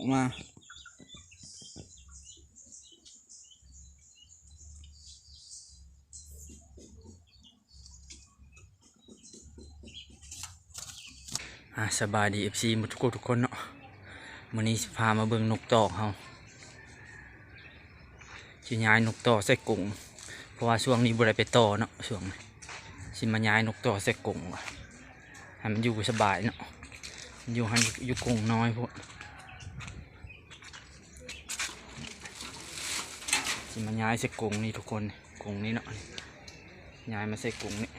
อกมาสบายดี FC หมดทุกคนเนาะวันนี้พามาเบิ่งนกตอกเฮาสิย้ายนกตอกใส่กรงเพราะว่าช่วงนี้บ่ได้ไปต่อเนาะช่วงนี้สิมาย้ายนกตอกใส่กรงว่ะให้มันอยู่สบายเนาะอยู่หันอยู่กรงน้อยพวกสิมาย้ายใส่กรงนี่ทุกคนกรงนี้เนาะย้ายมาใส่กรงนี่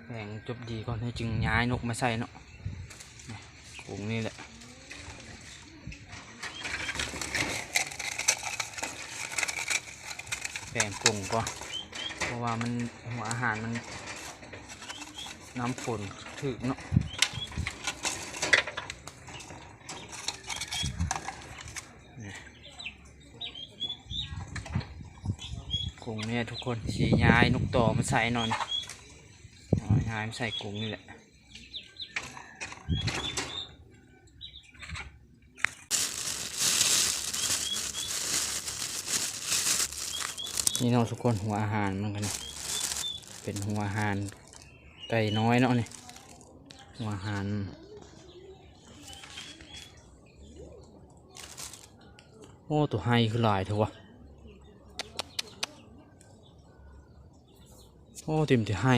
แบ่งจบดีก่อนให้จึงย้ายนกมาใส่เนาะกรงนี่แหละแบ่งกรงก่อนเพราะว่ามันหัวอาหารมันน้ำฝนถึกเนาะกรงเนี่ยทุกคนสีย้ายนกต่อมาใส่นอนย้ายมาใส่กรงนี่แหละนี่เนาะทุกคนหัวอาหารมันกันเป็นหัวอาหารไก่น้อยเนาะนี่หัวอาหารโอ้ตัวไฮคือหลายเถอะวะโอ้เต็มที่ไฮ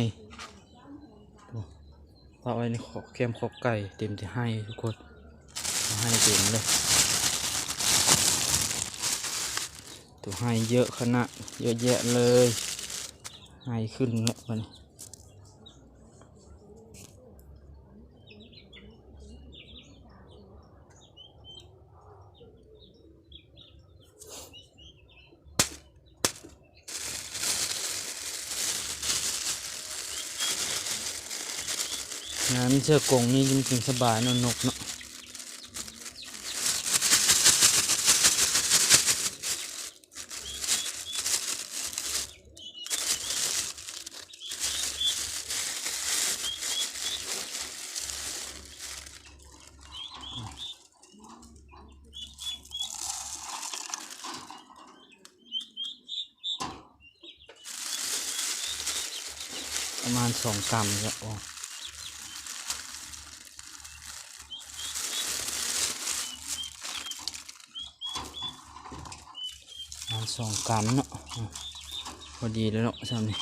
เอาไว้ในขอแคมขอไก่เต็มที่ไฮทุกคนให้เต็มเลยตัวไฮเยอะขนาดเยอะแยะเลยไฮขึ้นแล้วมันงานเชือกกงนี่จริงๆสบายนนกเนาะประมาณ2 กรัมครับโอ้2 กรัมเนาะพอดีแล้วเนาะซ้ำนี่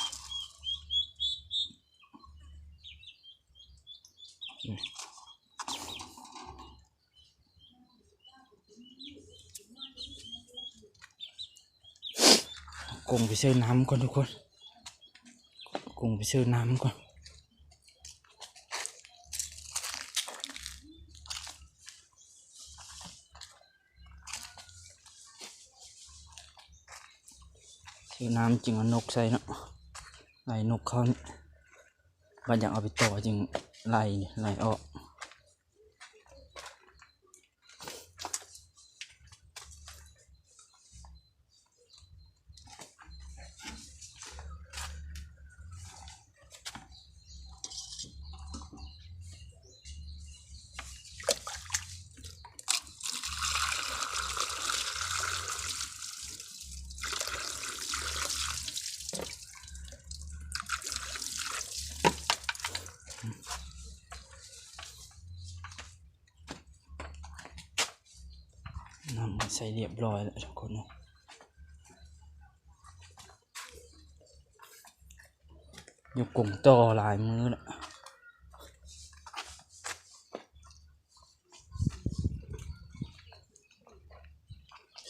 กงไปซื้อน้ำก่อนทุกคนกงไปซื้อน้ำก่อนซื้อน้ำจึงเอานกใส่เนาะไล่นกเขาเนี่ยบัดอยากเอาไปต่อจึงไล่ออกน้ำใส่เรียบร้อยแล้วทุกคนนะยกกงต่อหลายมือแล้ว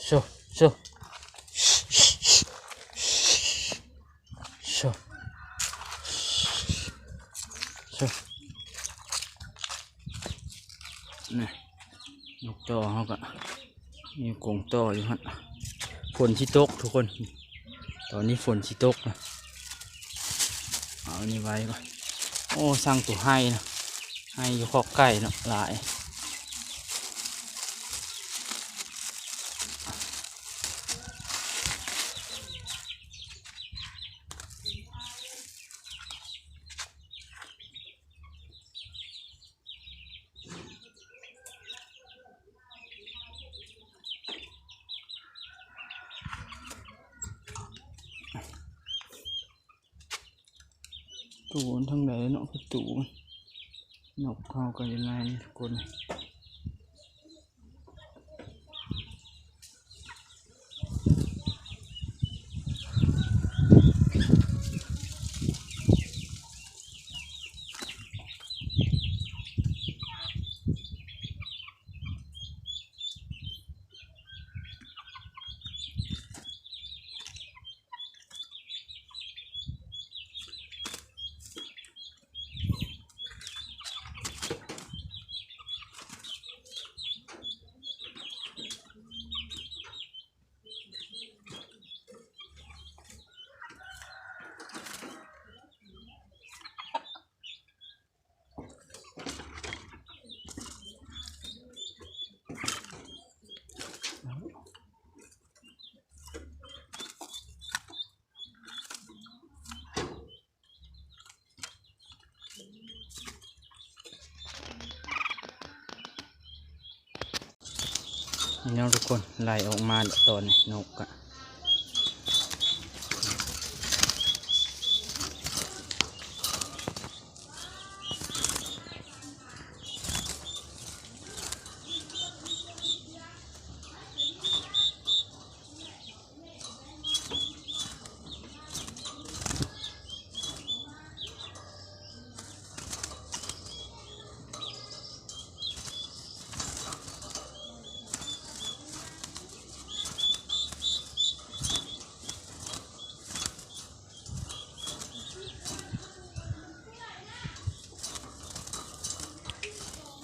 โชโชโชนี่นกต่อเขาก็มีกงต่ออยู่ฮะฝนชิตกทุกคนตอนนี้ฝนชิตกนะเอานี่ไว้ก่อนโอ้สร้างตัวให้นะให้อยู่ขอบไก่เนาะหลาย ตูนทั้งไหนเนาะประตูนกเขาก็ยังไงทุกคนนี่น้องทุกคนไล่ออกมาตอนนี้นกอะ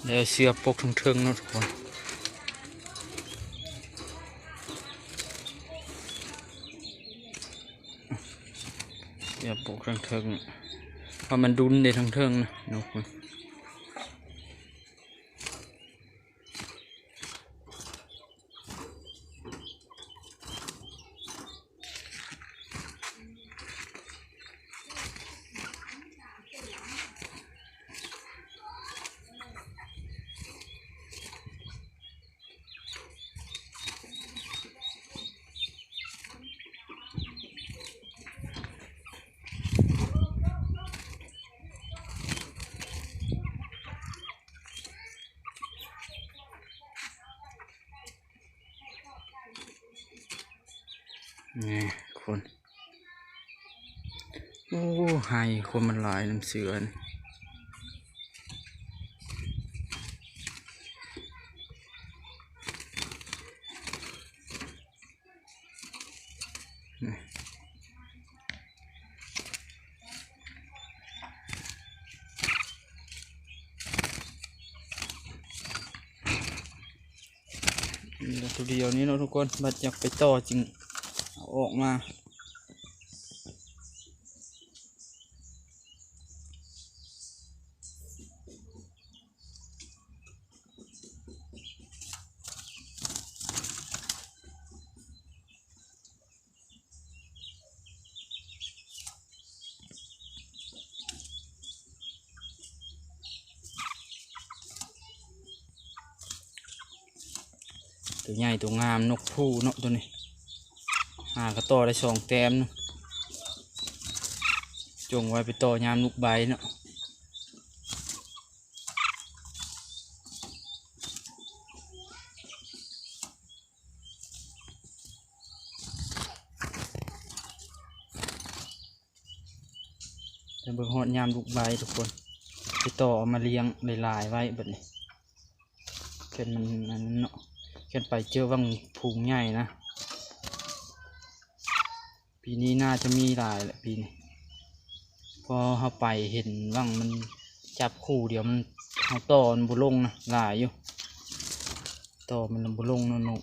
แล้วเสือปกทั้งเทิงเนาะทุกคนเสือปกทั้งเทิงเพราะมันดุนได้ทั้งเทิงนะนกมันนี่คนโอ้ไฮคนมันหลายน้ำเสือนี่ตัวเดียวนี้เนาะทุกคนบัดอยากไปต่อจริงเอาออกมาตัวใหญ่ตัวงามนกผู้เนาะตัวนี้หากระต่อได้2 แต้มเนาะจงไว้ไปต่อยามลูกใบเนาะแต่เบิ่งหอดยามลูกใบทุกคนไปต่อเอามาเลี้ยงหลายๆไว้แบบนี้เกินมันนั้นเนาะเกินไปเจอว่างพุงใหญ่นะปีนี้น่าจะมีหลายแหละปีนี้พอเข้าไปเห็นว่างมันจับคู่เดี๋ยวมันเอาต่อมันบุลงนะหลายอยู่ต่อมันบุลงเนาะนก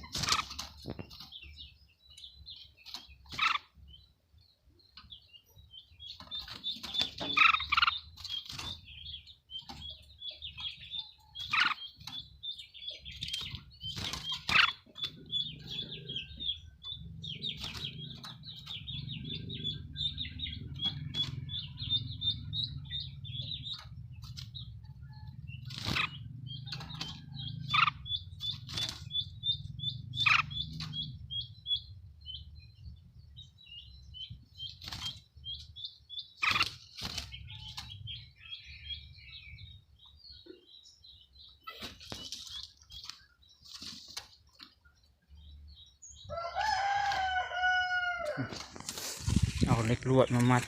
เอาเหล็กลวดมามัด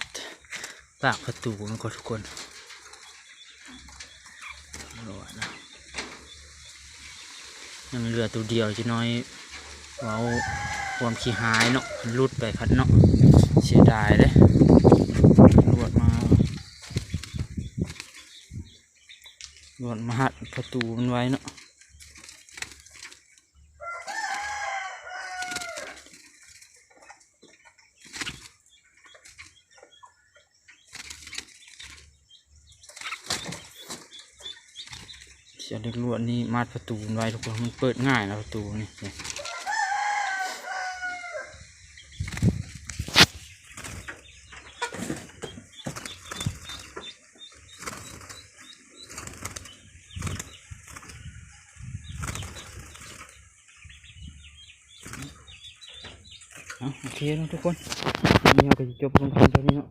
ปากประตูมันก็ทุกคนลวดนะยังเหลือตัวเดียวจะน้อยเอาความขี้หายเนาะมันรุดไปพัดเนาะเสียดายเลยลวดมาหัดประตูมันไว้เนาะเสียเล็กลวดนี่มัดประตูมันไว้ทุกคนมันเปิดง่ายนะประตูนี่โอเคแล้วทุกคนนี่เราก็จะจบลงกันตอนนี้เนาะ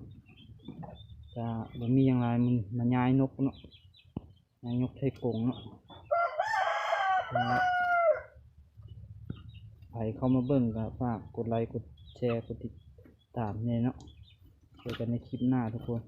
จะบ่มีอย่างไรมันย้ายนกเนาะย้ายนกไทยกงเนาะใครเข้ามาเบิ่งก็ฝากกดไลค์กดแชร์กดติดตามเนี่ยเนาะเจอกันในคลิปหน้าทุกคน